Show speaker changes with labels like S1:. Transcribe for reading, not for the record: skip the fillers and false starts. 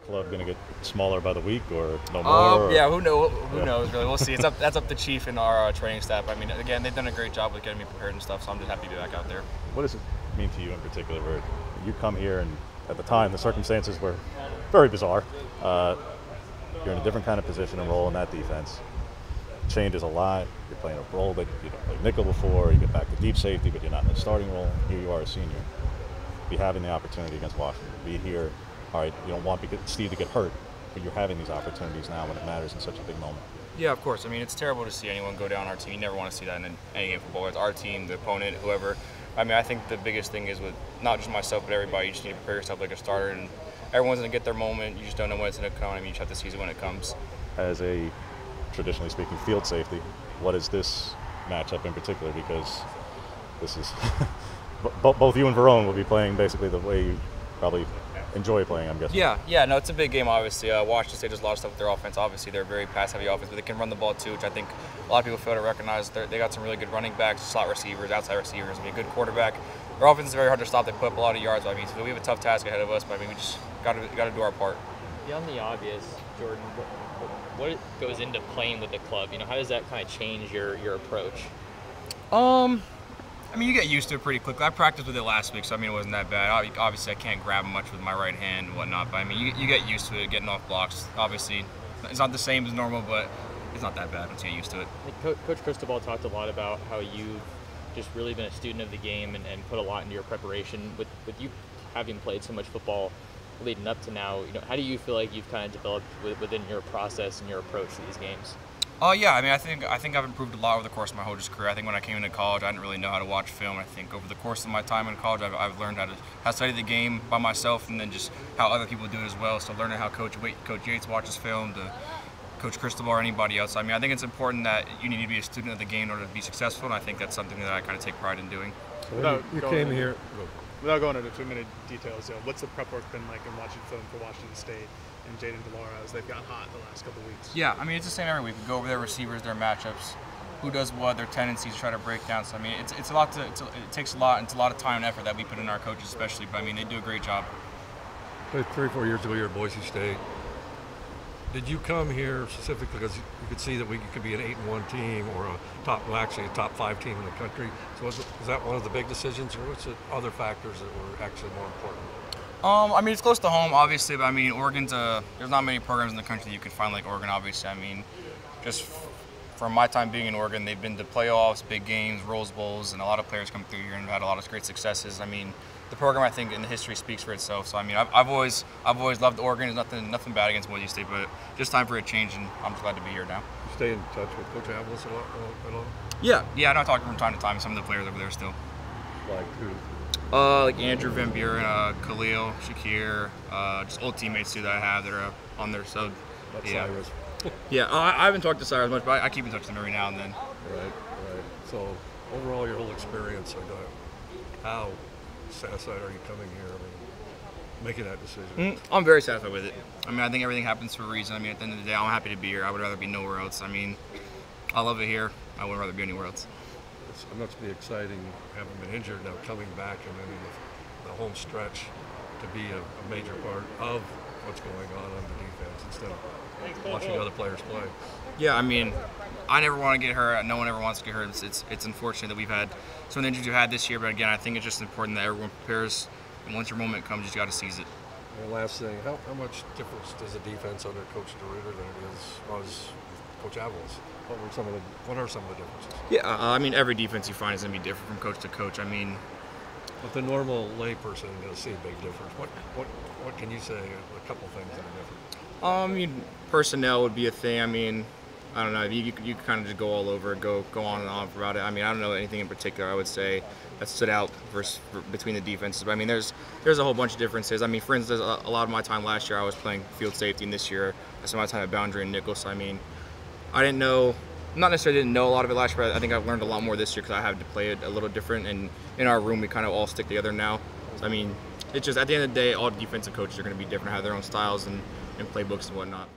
S1: club going to get smaller by the week or no more?
S2: Yeah, who knows? Who knows? Really, we'll see. That's up to Chief and our training staff. I mean, again, they've done a great job with getting me prepared and stuff. So I'm just happy to be back out there.
S1: What does it mean to you in particular, where you come here and at the time the circumstances were very bizarre? You're in a different kind of position and role in that defense. It changes a lot. You're playing a role that you don't play nickel before. You get back to deep safety, but you're not in the starting role. Here you are, a senior. Be having the opportunity against Washington. Be here. All right, you don't want Steve to get hurt, but you're having these opportunities now when it matters in such a big moment.
S2: Yeah, of course. I mean, it's terrible to see anyone go down our team. You never want to see that in any game of football. It's our team, the opponent, whoever. I mean, I think the biggest thing is with not just myself, but everybody, you just need to prepare yourself like a starter. And everyone's going to get their moment. You just don't know when it's going to come. I mean, you just have to seize it when it comes.
S1: As a, traditionally speaking, field safety, what is this matchup in particular? Because this is both you and Verone will be playing basically the way you probably enjoy playing, I'm guessing.
S2: Yeah, no, it's a big game, obviously. Washington State does a lot of stuff with their offense. Obviously, they're a very pass-heavy offense, but they can run the ball too, which I think a lot of people fail to recognize. They got some really good running backs, slot receivers, outside receivers. I mean, a good quarterback. Their offense is very hard to stop. They put up a lot of yards. I mean, so we have a tough task ahead of us, but I mean, we just got to do our part.
S3: Beyond the obvious, Jordan, what goes into playing with the club? You know, how does that kind of change your approach?
S2: I mean, you get used to it pretty quickly. I practiced with it last week, so I mean, it wasn't that bad. Obviously, I can't grab much with my right hand and whatnot, but I mean, you get used to it, getting off blocks. Obviously, it's not the same as normal, but it's not that bad once you get used to it.
S3: Coach Cristobal talked a lot about how you've just really been a student of the game and put a lot into your preparation. With you having played so much football leading up to now, you know, how do you feel like you've kind of developed within your process and your approach to these games?
S2: Yeah, I mean, I think I've improved a lot over the course of my whole career. I think when I came into college, I didn't really know how to watch film. I think over the course of my time in college, I've learned how to study the game by myself, and then just how other people do it as well. So learning how Coach Yates watches film, to Coach Cristobal or anybody else. I mean, I think it's important that you need to be a student of the game in order to be successful, and I think that's something that I kind of take pride in doing.
S4: So you came here. Without going into too many details, what's the prep work been like in watching film for Washington State and Jaden DeLaura as they've got hot the last couple of weeks?
S2: Yeah, I mean, it's the same every week. We go over their receivers, their matchups, who does what, their tendencies, try to break down. So, I mean, it's a lot it takes a lot, and it's a lot of time and effort that we put in our coaches especially, but I mean, they do a great job.
S5: 3 or 4 years ago, you were at Boise State. Did you come here specifically because you could see that we could be an 8-1 team or a top 5 team in the country? So was that one of the big decisions, or what's the other factors that were actually more important?
S2: I mean, it's close to home, obviously, but I mean, Oregon's there's not many programs in the country that you can find like Oregon, obviously. I mean, just from my time being in Oregon, they've been to playoffs, big games, Rose Bowls, and a lot of players come through here and have had a lot of great successes. I mean, the program, I think, in the history speaks for itself. So I mean, I've always loved Oregon. There's nothing bad against Boise State, but just time for a change, and I'm just glad to be here now.
S5: You stay in touch with Coach Happle at all?
S2: Yeah, I know I talk from time to time. Some of the players over there still.
S5: Like who?
S2: Like Andrew Van Buren, Khalil, Shakir, just old teammates too that I have that are on there. So yeah.
S5: Cyrus.
S2: Yeah, I haven't talked to Cyrus much, but I keep in touch with him every now and then.
S5: Right. So overall, your whole experience, how satisfied are you coming here? I mean, making that decision.
S2: I'm very satisfied with it. I mean, I think everything happens for a reason. I mean, at the end of the day, I'm happy to be here. I would rather be nowhere else. I mean, I love it here. I would rather be anywhere else.
S5: It must be exciting, having been injured, now coming back and then the home stretch to be a major part of what's going on the defense instead of watching other players play.
S2: Yeah, I mean, I never want to get hurt. No one ever wants to get hurt. It's unfortunate that we've had some of the injuries we've had this year, but again, I think it's just important that everyone prepares, and once your moment comes, you just got to seize it.
S5: And last thing, how much difference does the defense under Coach DeRuyter than it was Coach Avalos? What are some of the differences?
S2: Yeah, I mean, every defense you find is going to be different from coach to coach. I mean,
S5: but the normal layperson is going to see a big difference. What can you say? A couple things that are different.
S2: I mean, personnel would be a thing. I mean, I don't know. You kind of just go all over, go on and on about it. I mean, I don't know anything in particular I would say that stood out between the defenses. But I mean, there's a whole bunch of differences. I mean, for instance, a lot of my time last year I was playing field safety, and this year I spent my time at boundary and nickel. So I mean, I didn't know. Not necessarily didn't know a lot of it last year, but I think I've learned a lot more this year because I had to play it a little different. And in our room, we kind of all stick together now. So, I mean, it's just at the end of the day, all defensive coaches are going to be different, have their own styles and playbooks and whatnot.